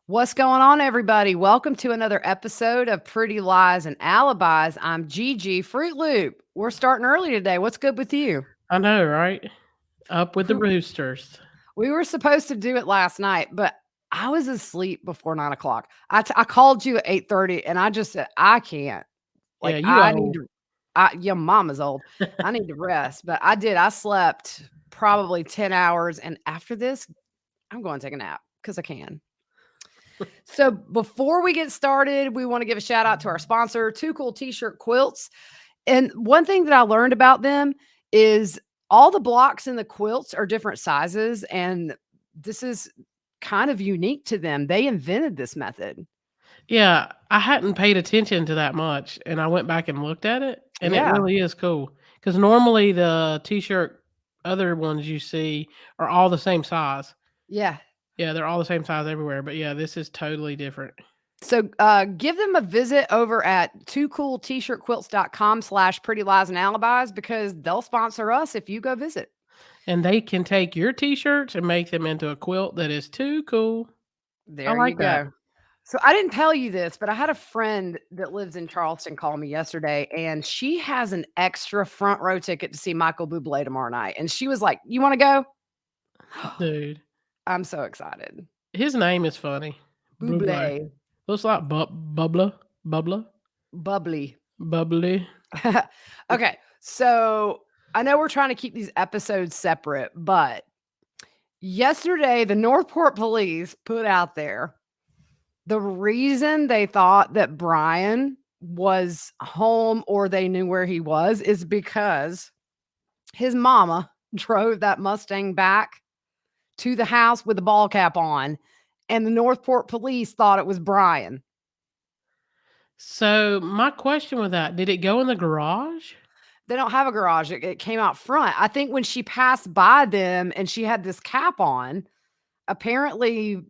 What's going on, everybody? Welcome to another episode of Pretty Lies and Alibis. I'm Gigi Fruit Loop. We're starting early today. What's good with you? I know, right? Up with the roosters. We were supposed to do it last night, but I was asleep before 9 o'clock. I called you at 8:30, and I just said I can't. Yeah, Like you I need old. to. Your mama's old. I need to rest, but I did. I slept probably 10 hours, and after this, I'm going to take a nap because I can. So before we get started, we want to give a shout out to our sponsor, Two Cool T-shirt Quilts. And one thing that I learned about them is all the blocks in the quilts are different sizes, and this is kind of unique to them. They invented this method. Yeah, I hadn't paid attention to that much, and I went back and looked at it, and it Yeah. really is cool. Because normally the T-shirt other ones you see are all the same size. Yeah. Yeah, they're all the same size everywhere, but yeah, this is totally different. So give them a visit over at twocooltshirtquilts.com/pretty lies and alibis because they'll sponsor us if you go visit. And they can take your T-shirts and make them into a quilt that is too cool. I There you like that. go. So I didn't tell you this, but I had a friend that lives in Charleston call me yesterday, and she has an extra front row ticket to see Michael Bublé tomorrow night. And she was like, "You want to go?" Dude, I'm so excited. his name is funny. Buble. Bublé, Looks like bubbler, bubbly. bubbly. Okay, so I know we're trying to keep these episodes separate, but yesterday the Northport police put out there the reason they thought that Brian was home or they knew where he was is because his mama drove that Mustang back to the house with the ball cap on, and the Northport police thought it was Brian. So, my question with that, did it go in the garage? They don't have a garage. It came out front. I think when she passed by them and she had this cap on, apparently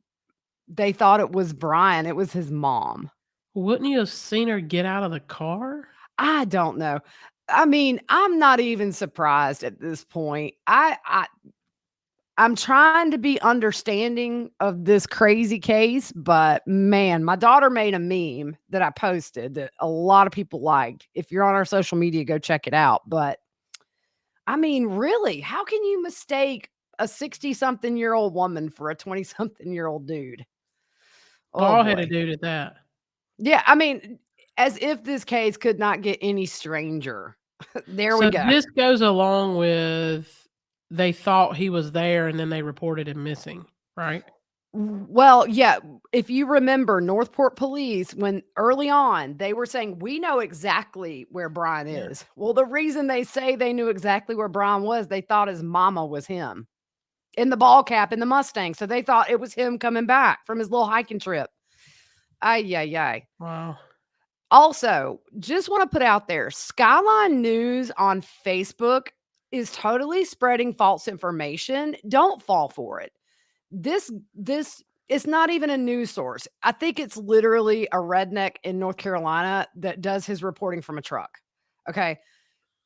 they thought it was Brian. It was his mom. Wouldn't you have seen her get out of the car? I don't know. I mean, I'm not even surprised at this point. I'm trying to be understanding of this crazy case, but man, my daughter made a meme that I posted that a lot of people liked. If you're on our social media, go check it out. But I mean, really, how can you mistake a 60 something year old woman for a 20 something year old dude? Oh Bald-headed boy. dude at that. Yeah. I mean, as if this case could not get any stranger. There we So, go. this goes along with they thought he was there and then they reported him missing, right? Well, yeah, if you remember Northport police, when early on they were saying, we know exactly where Brian Yeah. is. Well, the reason they say they knew exactly where Brian was, they thought his mama was him in the ball cap in the Mustang. So they thought it was him coming back from his little hiking trip. Ay, ay, ay. Wow. Also, just want to put out there Skyline News on Facebook is totally spreading false information. Don't fall for it. This it's not even a news source. I think it's literally a redneck in North Carolina that does his reporting from a truck. Okay.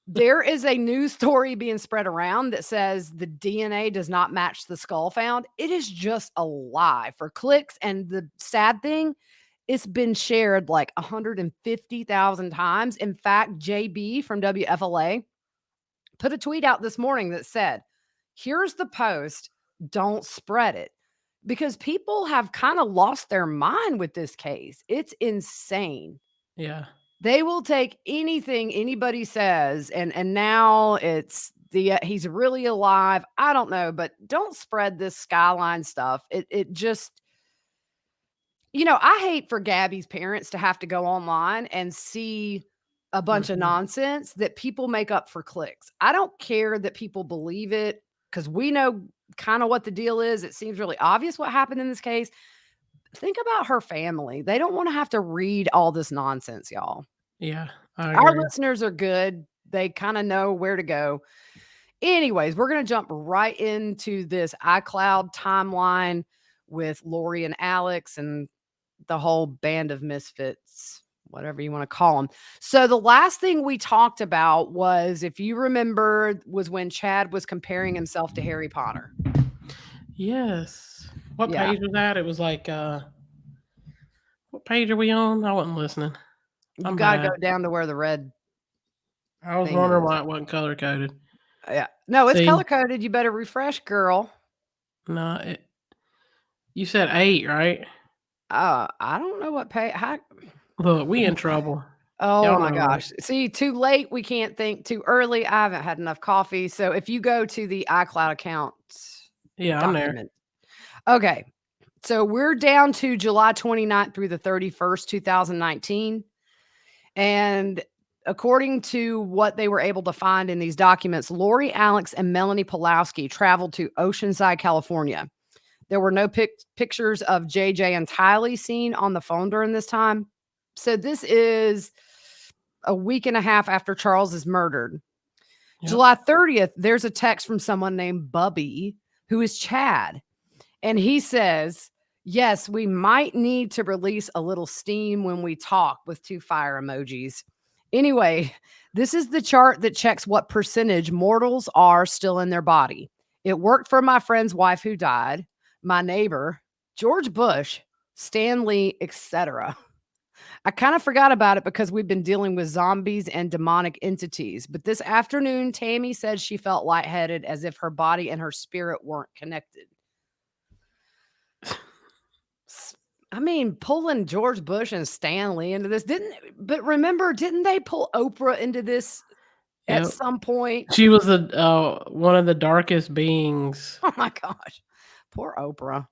There is a news story being spread around that says the DNA does not match the skull found. It is just a lie for clicks. And the sad thing, it's been shared like 150,000 times. In fact, JB from WFLA put a tweet out this morning that said, here's the post, don't spread it. Because people have kind of lost their mind with this case. It's insane. Yeah. They will take anything anybody says, and now it's the he's really alive. I don't know, but don't spread this Skyline stuff. It just I hate for Gabby's parents to have to go online and see a bunch of Mhm. nonsense that people make up for clicks. I don't care that people believe it because we know kind of what the deal is. It seems really obvious what happened in this case. Think about her family. They don't want to have to read all this nonsense, y'all. Yeah, I Our agree. listeners are good. They kind of know where to go. Anyways, we're going to jump right into this iCloud timeline with Lori and Alex and the whole band of misfits, whatever you want to call them. So the last thing we talked about was, if you remember, was when Chad was comparing himself to Harry Potter. Yes. What Yeah. page was that? It was like, What page are we on? I wasn't listening. You I'm gotta go bad. down to where the red I was thing wondering is. why it wasn't color coded. Yeah. No, it's See, color coded. You better refresh, girl. no, you said 8, right? I don't know what page. Look, we in trouble. Oh Y'all my know, right? gosh. See, too late, we can't think. Too early, I haven't had enough coffee. So if you go to the iCloud account Yeah, I'm there. document. Okay. So we're down to July 29th through the 31st, 2019. And according to what they were able to find in these documents, Lori Alex and Melanie Pulowski traveled to Oceanside, California. There were no pictures of JJ and Tylee seen on the phone during this time. So this is a week and a half after Charles is murdered. Yep. July 30th, there's a text from someone named Bubby, who is Chad. And he says, yes, we might need to release a little steam when we talk, with 2 fire emojis. Anyway, this is the chart that checks what percentage mortals are still in their body. It worked for my friend's wife who died, my neighbor, George Bush, Stan Lee, etc. I kind of forgot about it because we've been dealing with zombies and demonic entities. But this afternoon, Tammy said she felt lightheaded, as if her body and her spirit weren't connected. I mean, pulling George Bush and Stan Lee into this but remember, didn't they pull Oprah into this at Yep. some point? She was one of the darkest beings. Oh my gosh. Poor Oprah.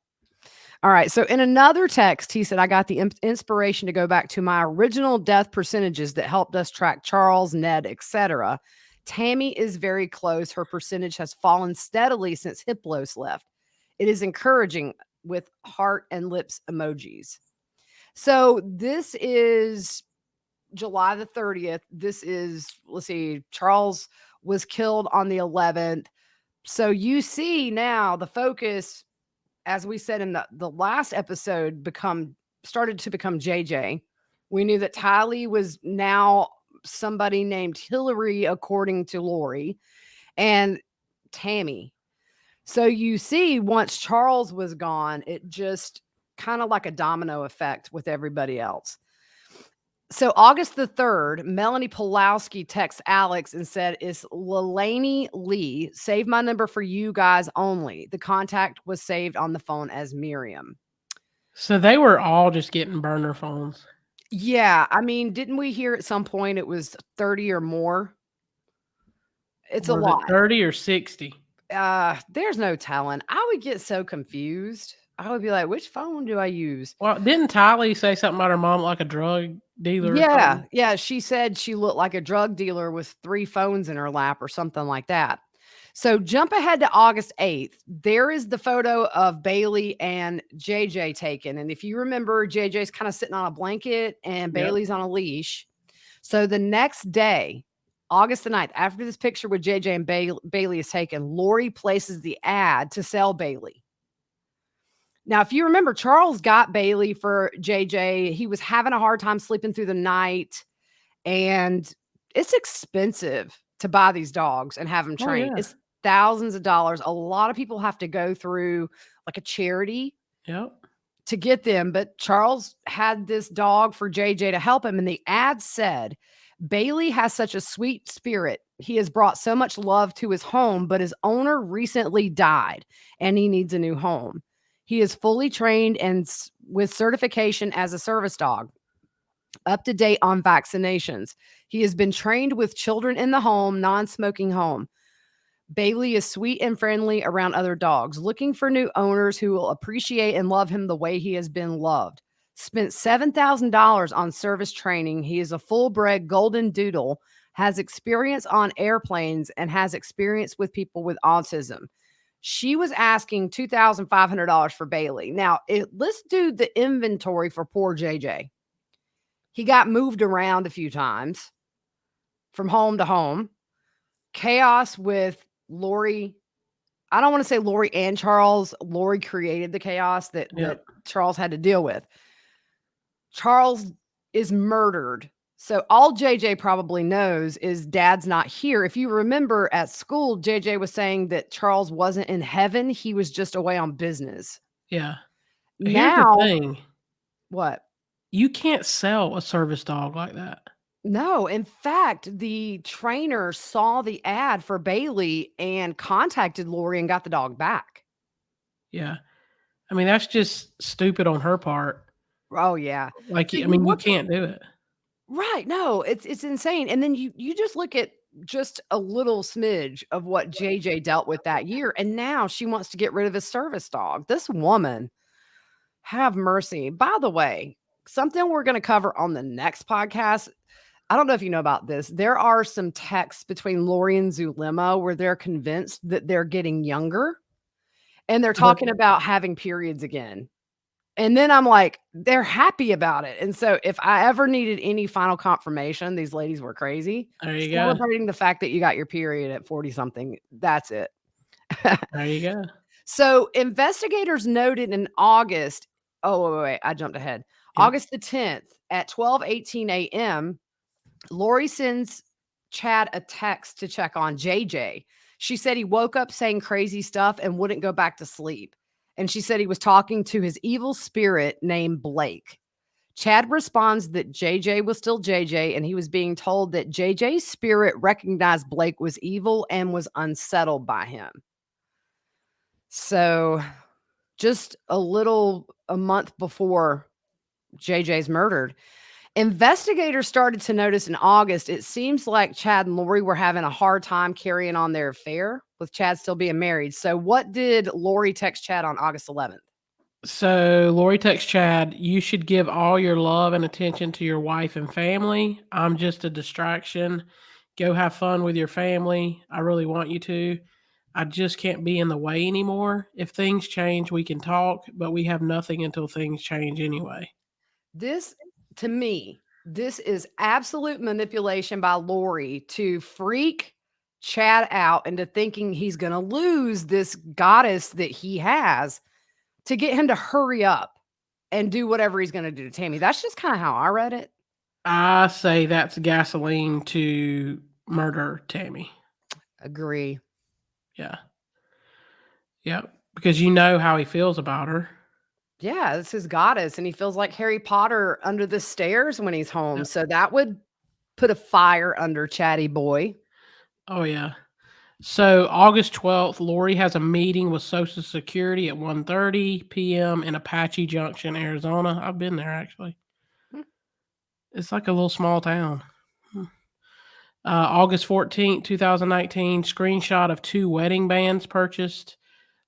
All right. So in another text, he said, I got the inspiration to go back to my original death percentages that helped us track Charles, Ned, etc. Tammy is very close. Her percentage has fallen steadily since Hiplos left. It is encouraging, with heart and lips emojis. So this is July the 30th. This is, let's see, Charles was killed on the 11th. So you see now the focus, as we said in the last episode, started to become JJ. We knew that Tylee was now somebody named Hillary, according to Lori, and Tammy. So you see, once Charles was gone, it just kind of like a domino effect with everybody else. So August the 3rd, Melanie Pulowski texts Alex and said, "It's Leilani Lee. Save my number for you guys only." The contact was saved on the phone as Miriam. So they were all just getting burner phones. Yeah, I mean, didn't we hear at some point it was 30 or more? It's a Was it lot. 30 or 60? There's no telling. I would get so confused. I would be like, which phone do I use? Well, didn't Tylee say something about her mom like a drug dealer or Yeah, something? yeah. She said she looked like a drug dealer with 3 phones in her lap or something like that. So jump ahead to August 8th. There is the photo of Bailey and JJ taken. And if you remember, JJ's kind of sitting on a blanket and Yep. Bailey's on a leash. So the next day, August the 9th, after this picture with JJ and Bailey is taken, Lori places the ad to sell Bailey. Now, if you remember, Charles got Bailey for JJ. He was having a hard time sleeping through the night, and it's expensive to buy these dogs and have them Oh, trained. yeah. It's thousands of dollars. A lot of people have to go through like a charity Yep. to get them, but Charles had this dog for JJ to help him, and the ad said, "Bailey has such a sweet spirit. He has brought so much love to his home, but his owner recently died and he needs a new home. He is fully trained and with certification as a service dog, up to date on vaccinations. He has been trained with children in the home, non-smoking home. Bailey is sweet and friendly around other dogs, looking for new owners who will appreciate and love him the way he has been loved. Spent $7,000 on service training. He is a full-bred golden doodle, has experience on airplanes, and has experience with people with autism." She was asking $2,500 for Bailey. Now, let's do the inventory for poor JJ. He got moved around a few times from home to home. Chaos with Lori. I don't want to say Lori and Charles. Lori created the chaos that Yep. Charles had to deal with. Charles is murdered. So all JJ probably knows is Dad's not here. If you remember at school, JJ was saying that Charles wasn't in heaven. He was just away on business. Yeah. Here's the Now, thing. what? You can't sell a service dog like that. No, in fact, the trainer saw the ad for Bailey and contacted Lori and got the dog back. Yeah. I mean, that's just stupid on her part. Oh, yeah. Like, So I you mean, you look at can't do it. right, no, it's insane, and then you just look at just a little smidge of what JJ dealt with that year, and now she wants to get rid of his service dog. This woman, have mercy. By the way, something we're gonna cover on the next podcast, I don't know if you know about this. There are some texts between Lori and Zulema where they're convinced that they're getting younger, and they're But talking about having periods again. And then I'm like, they're happy about it. And so if I ever needed any final confirmation, these ladies were crazy, there you go. celebrating the fact that you got your period at 40 something. That's it. There you go. So investigators noted in August. Oh, wait, I jumped ahead. Yep. August the 10th at 12:18 a.m. Lori sends Chad a text to check on JJ. She said he woke up saying crazy stuff and wouldn't go back to sleep. And she said he was talking to his evil spirit named Blake. Chad responds that JJ was still JJ and he was being told that JJ's spirit recognized Blake was evil and was unsettled by him. So, just a month before JJ's murdered, investigators started to notice in August, it seems like Chad and Lori were having a hard time carrying on their affair with Chad still being married. So, what did Lori text Chad on August 11th? So Lori texts Chad, "You should give all your love and attention to your wife and family. I'm just a distraction. Go have fun with your family. I really want you to. I just can't be in the way anymore. If things change, we can talk, but we have nothing until things change anyway." This, to me, this is absolute manipulation by Lori to freak Chad out into thinking he's going to lose this goddess that he has to get him to hurry up and do whatever he's going to do to Tammy. That's just kind of how I read it. I say that's gasoline to murder Tammy. Agree. Yeah. Yep. Because you know how he feels about her. Yeah, it's his goddess, and he feels like Harry Potter under the stairs when he's home. Yep. So that would put a fire under Chatty Boy. Oh, yeah. So August 12th, Lori has a meeting with Social Security at 1:30 p.m. in Apache Junction, Arizona. I've been there actually. Hmm. It's like a little small town. August 14th, 2019, screenshot of 2 wedding bands purchased.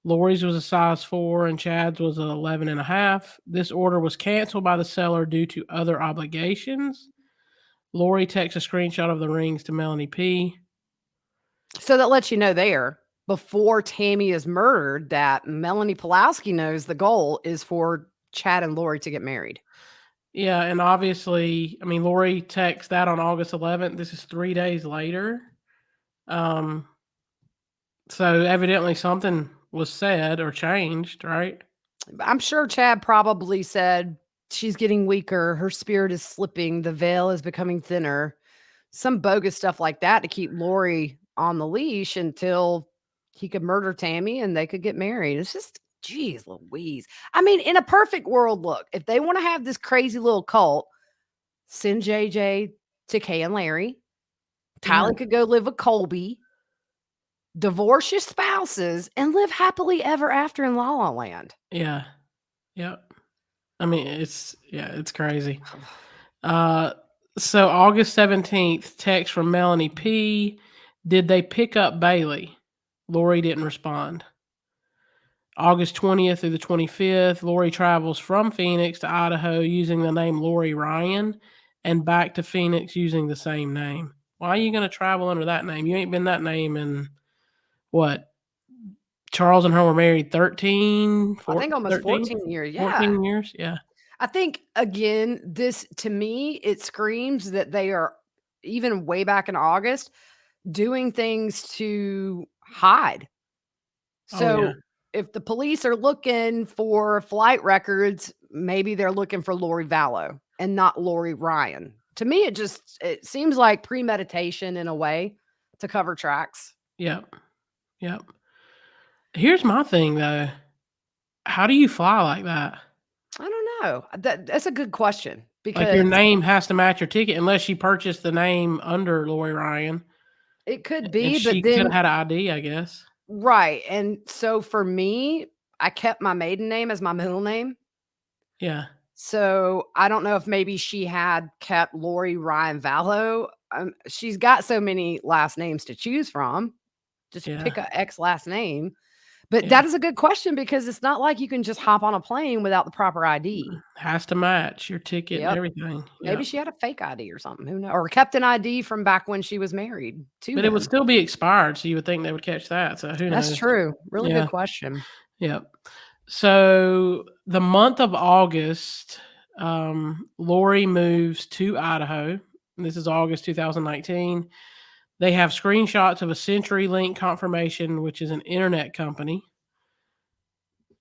Lori's was a size 4 and Chad's was an 11 and a half. This order was canceled by the seller due to other obligations. Lori texts a screenshot of the rings to Melanie P. So that lets you know there before Tammy is murdered that Melanie Pulowski knows the goal is for Chad and Lori to get married. Yeah, and obviously, I mean, Lori texts that on August 11th. This is 3 days later. Um, so evidently something was said or changed, right? I'm sure Chad probably said, she's getting weaker. Her spirit is slipping. The veil is becoming thinner. Some bogus stuff like that to keep Lori on the leash until he could murder Tammy and they could get married. It's just, geez, Louise. I mean, in a perfect world, look, if they want to have this crazy little cult, send JJ to Kay and Larry. Yeah. Tyler could go live with Colby, divorce your spouses, and live happily ever after in La La Land. Yeah. Yep. I mean, it's crazy. So August 17th, text from Melanie P. Did they pick up Bailey? Lori didn't respond. August 20th through the 25th, Lori travels from Phoenix to Idaho using the name Lori Ryan and back to Phoenix using the same name. Why are you going to travel under that name? You ain't been that name in what? Charles and her were married 13, I think almost 13, 14 years. Yeah. 14 years. Yeah. I think again, this to me, it screams that they are even way back in August doing things to hide. Oh, yeah. So if the police are looking for flight records, maybe they're looking for Lori Vallow and not Lori Ryan. To me, it seems like premeditation in a way to cover tracks. Yep. Yep. Here's my thing though. How do you fly like that? I don't know. That's a good question. Like, your because name has to match your ticket unless she purchased the name under Lori Ryan, it could and be, but she coulda then had a ID, I guess. right, and so for me, I kept my maiden name as my middle name. Yeah, So, I don't know if maybe she had kept Lori Ryan Vallow. She's got so many last names to choose from. Just yeah, pick a X last name. But yeah. that is a good question because it's not like you can just hop on a plane without the proper ID. Has to match your ticket and Yep. everything. Maybe Yep. she had a fake ID or something, who knows? Or kept an ID from back when she was married to But it would him. still be expired, so you would think they would catch that, so who That's knows? true. Really good Yeah, question. yep. So, the month of August, Lori moves to Idaho. This is August 2019. They have screenshots of a CenturyLink confirmation, which is an internet company.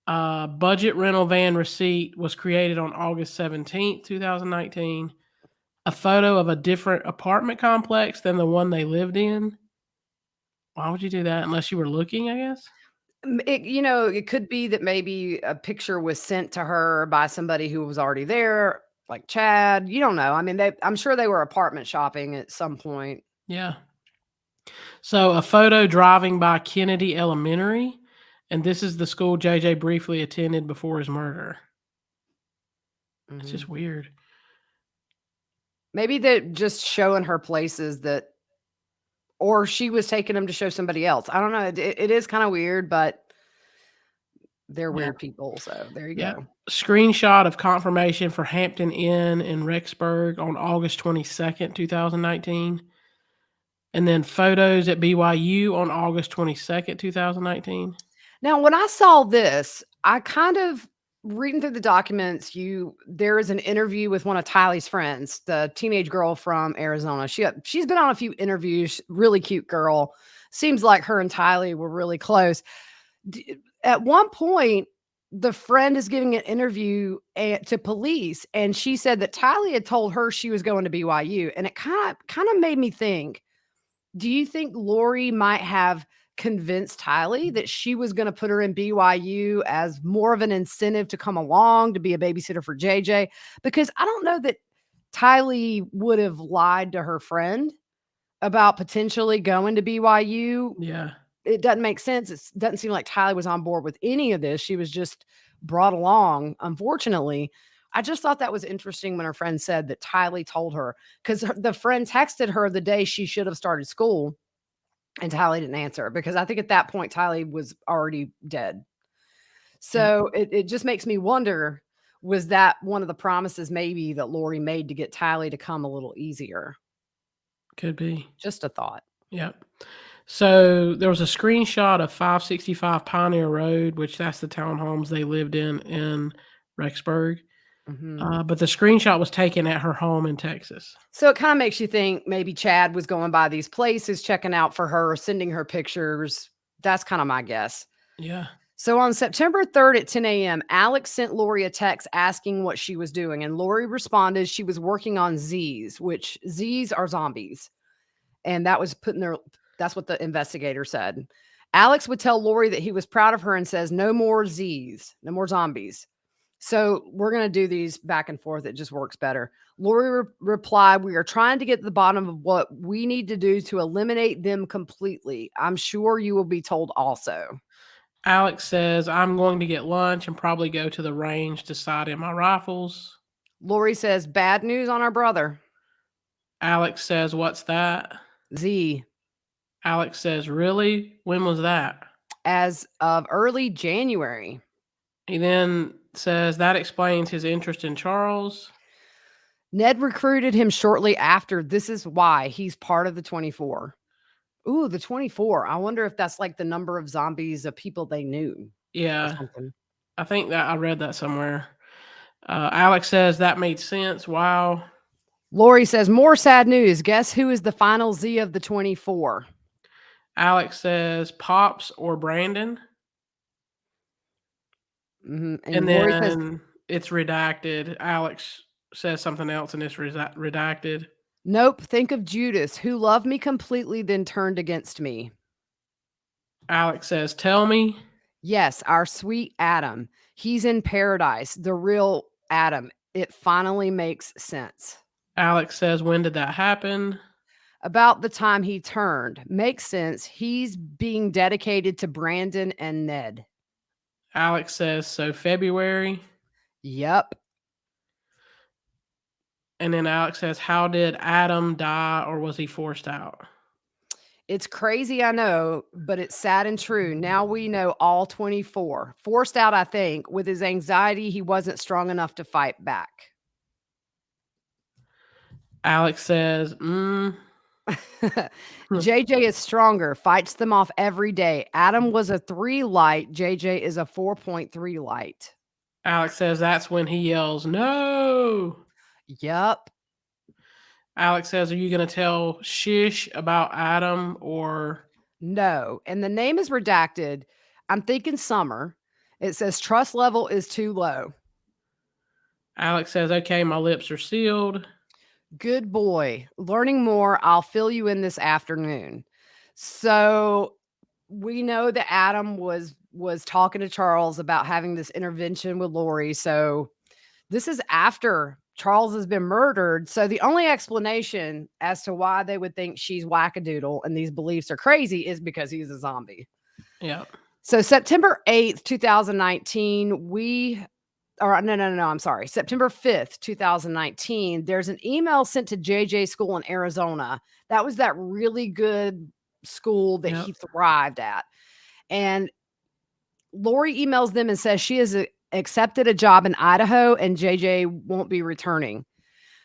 Budget rental van receipt was created on August 17th, 2019. A photo of a different apartment complex than the one they lived in. Why would you do that unless you were looking, I guess? It could be that maybe a picture was sent to her by somebody who was already there, like Chad. You don't know. I mean, I'm sure they were apartment shopping at some point. Yeah. So a photo driving by Kennedy Elementary, and this is the school JJ briefly attended before his murder. It's just Mhm. weird. Maybe they're just showing her places that or she was taking them to show somebody else. I don't know. It is kinda weird, but they're Yeah. weird people, so there you Yeah. go. Screenshot of confirmation for Hampton Inn in Rexburg on August 22nd, 2019. And then photos at BYU on August 22nd, 2019. Now, when I saw this, I kind of reading through the documents, there is an interview with one of Tylee's friends, the teenage girl from Arizona. She's been on a few interviews, really cute girl. Seems like her and Tylee were really close. At one point, the friend is giving an interview to police, and she said that Tylee had told her she was going to BYU, and it kind of made me think, do you think Lori might have convinced Tylee that she was gonna put her in BYU as more of an incentive to come along to be a babysitter for JJ? Because I don't know that Tylee would have lied to her friend about potentially going to BYU. Yeah. It doesn't make sense. It doesn't seem like Tylee was on board with any of this. She was just brought along, unfortunately. I just thought that was interesting when her friend said that Tylee told her because the friend texted her the day she should have started school, and Tylee didn't answer because I think at that point Tylee was already dead. Yep. So it just makes me wonder, was that one of the promises maybe that Lori made to get Tylee to come a little easier? Could be. Just a thought. Yep. So there was a screenshot of 565 Pioneer Road, which that's the townhomes they lived in Rexburg. Mhm. But the screenshot was taken at her home in Texas. So it kinda makes you think maybe Chad was going by these places, checking out for her, sending her pictures. That's kinda my guess. Yeah. So on September 3rd at 10 a.m., Alex sent Lori a text asking what she was doing, and Lori responded she was working on Z's, which Z's are zombies. And that's what the investigator said. Alex would tell Lori that he was proud of her and says, "No more Z's, no more zombies." So we're going to do these back and forth. It just works better. Lori replied, "We are trying to get to the bottom of what we need to do to eliminate them completely. I'm sure you will be told also." Alex says, I'm going to get lunch and probably go to the range to sight in my rifles. Lori says, "Bad news on our brother." Alex says, what's that? Z, Alex says, really? When was that? as of early January. He then says that explains his interest in Charles. Ned recruited him shortly after. This is why he's part of the 24. Ooh, the 24. I wonder if that's like the number of zombies of people they knew or Yeah, something. I think that I read that somewhere. Alex says that made sense. Wow. Lori says, "More sad news. Guess who is the final Z of the 24?" Alex says Pops or Brandon. And And Lori says, then it's redacted. Alex says something else and it's redacted. "Nope. Think of Judas, who loved me completely, then turned against me." Alex says, tell me. Yes, our sweet Adam. He's in paradise, the real Adam. It finally makes sense. Alex says, when did that happen? About the time he turned. Makes sense. He's being dedicated to Brandon and Ned. Alex says, so February. Yep. And then Alex says, how did Adam die, or was he forced out? It's crazy, I know, but it's sad and true. Now we know all 24. Forced out, I think. With his anxiety, he wasn't strong enough to fight back. Alex says, JJ is stronger, fights them off every day. Adam was a 3 light. JJ is a 4.3 light. Alex says that's when he yells, no. Yup. Alex says, are you going to tell Shish about Adam or? No. And the name is redacted. I'm thinking Summer. It says trust level is too low. Alex says, okay, my lips are sealed. Good boy. Learning more. I'll fill you in this afternoon. So we know that Adam was talking to Charles about having this intervention with Lori. So this is after Charles has been murdered. So the only explanation as to why they would think she's wackadoodle and these beliefs are crazy is because he's a zombie. Yeah. So September 8th, 2019, I'm sorry. September 5th, 2019, there's an email sent to JJ school in Arizona. That was that really good school that Yep. he thrived at. And Lori emails them and says she has accepted a job in Idaho and JJ won't be returning.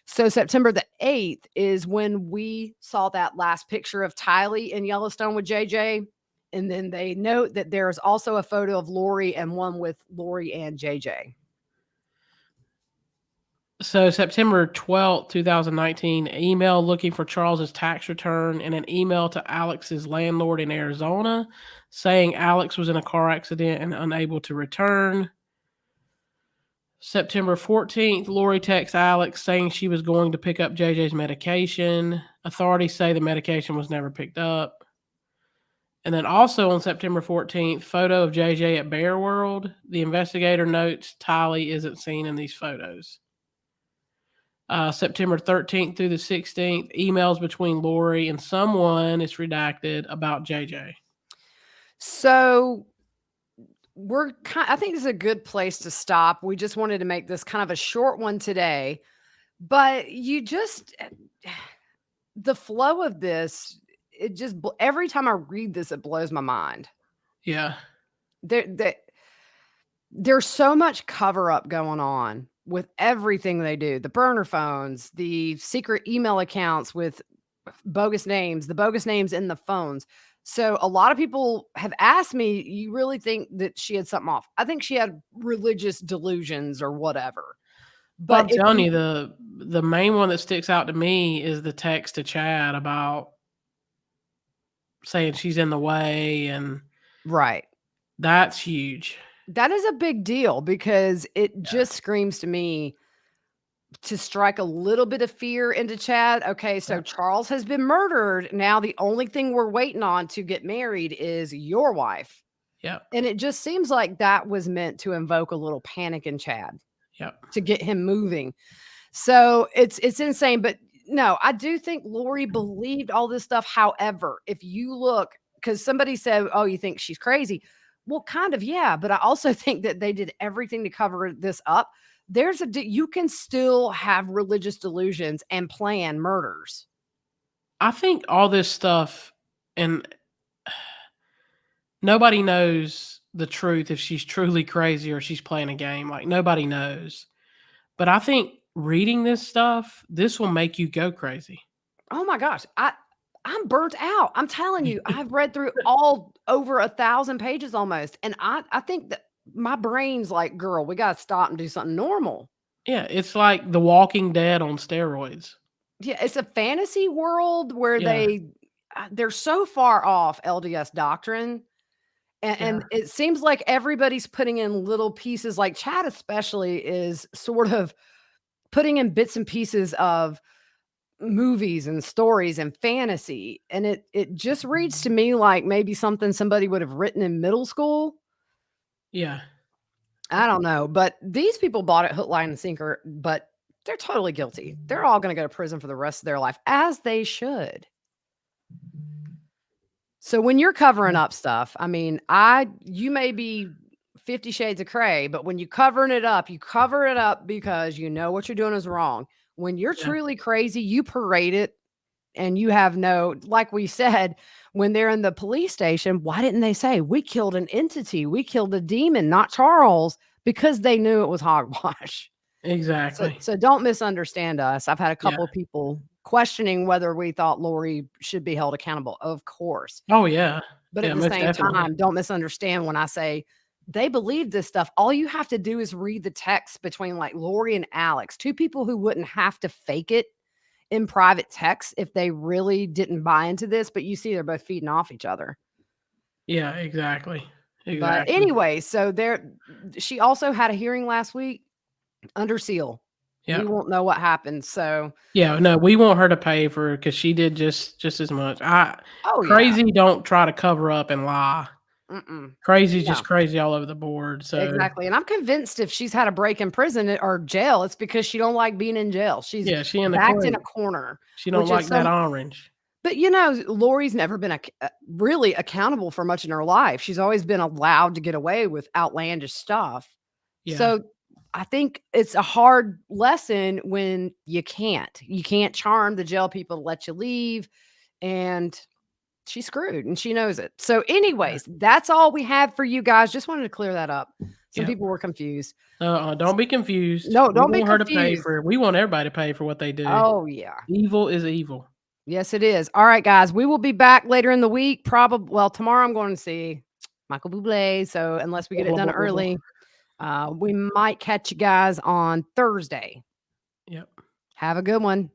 So September the 8th is when we saw that last picture of Tylee in Yellowstone with JJ. And then they note that there's also a photo of Lori and one with Lori and JJ. So September 12th, 2019, email looking for Charles's tax return and an email to Alex's landlord in Arizona saying Alex was in a car accident and unable to return. September 14th, Lori texts Alex saying she was going to pick up JJ's medication. Authorities say the medication was never picked up. And then also on September 14th, photo of JJ at Bear World. The investigator notes Tylee isn't seen in these photos. September 13th through the 16th, emails between Lori and someone, it's redacted, about JJ. So I think this is a good place to stop. We just wanted to make this kind of a short one today, but the flow of this, every time I read this, it blows my mind. Yeah. There's so much cover up going on with everything they do. The burner phones, the secret email accounts with bogus names, the bogus names in the phones. So a lot of people have asked me, you really think that she had something off? I think she had religious delusions or whatever. Well, But I'm telling you, the main one that sticks out to me is the text to Chad about saying she's in the way, and right. that's huge. That is a big deal because it just screams to me to strike a little bit of fear into Chad. Okay, so Charles has been murdered. Now the only thing we're waiting on to get married is your wife. Yep. And it just seems like that was meant to invoke a little panic in Chad. Yep. To get him moving. So it's insane. But no, I do think Lori believed all this stuff. However, if you look, because somebody said, oh, you think she's crazy. Well, kind of, yeah. But I also think that they did everything to cover this up. You can still have religious delusions and plan murders. I think all this stuff, and nobody knows the truth if she's truly crazy or she's playing a game. Like, nobody knows. But I think reading this stuff, this will make you go crazy. Oh my gosh. I'm burnt out. I'm telling you, I've read through all over 1,000 pages almost. And I think that my brain's like, girl, we got to stop and do something normal. Yeah, it's like The Walking Dead on steroids. Yeah, it's a fantasy world where Yeah. they're so far off LDS doctrine. And it seems like everybody's putting in little pieces, like Chad especially is sort of putting in bits and pieces of movies and stories and fantasy. And it just reads to me like maybe something somebody would have written in middle school. Yeah. I don't know, but these people bought it hook, line, and sinker, but they're totally guilty. They're all gonna go to prison for the rest of their life, as they should. So when you're covering up stuff, I mean, you may be 50 shades of gray, but when you covering it up, you cover it up because you know what you're doing is wrong. When you're Yeah, truly crazy, you parade it and you have no, like we said, when they're in the police station, why didn't they say, we killed an entity, we killed a demon, not Charles? Because they knew it was hogwash. So exactly. so don't misunderstand us. I've had a Yeah. couple of people questioning whether we thought Lori should be held accountable. Of course. Oh, yeah. But at Yeah, the most same definitely. time, don't misunderstand when I say they believe this stuff. All you have to do is read the text between like Lori and Alex, two people who wouldn't have to fake it in private text if they really didn't buy into this. But you see, they're both feeding off each other. Yeah, exactly. But Exactly. anyway, so she also had a hearing last week under seal. We Yep. won't know what happened. So, Yeah, no, we want her to pay for because she did just as much. oh yeah. Crazy don't try to cover up and lie. Mm-mm. Crazy's just No. crazy all over the board, so Exactly, and I'm convinced if she's had a break in prison or jail, it's because she don't like being in jail. She's yeah, she in the backed in a corner. corner, She don't which is like that some orange. but, you know, Lori's never been really accountable for much in her life. She's always been allowed to get away with outlandish stuff. Yeah, So, I think it's a hard lesson when you can't. You can't charm the jail people to let you leave, and she's screwed and she knows it. So, yeah, anyways, that's all we have for you guys. Just wanted to clear that up. Some yep. people were confused. Don't be confused. No, We don't be want her to pay confused. for it. We want everybody to pay for what they do. Oh, yeah. Evil is evil. Yes, it is. All right, guys, we will be back later in the week. Probably, well, tomorrow I'm going to see Michael Bublé. So unless we Blah, get it blah, done blah, blah, blah. early, we might catch you guys on Thursday. Yep. Have a good one.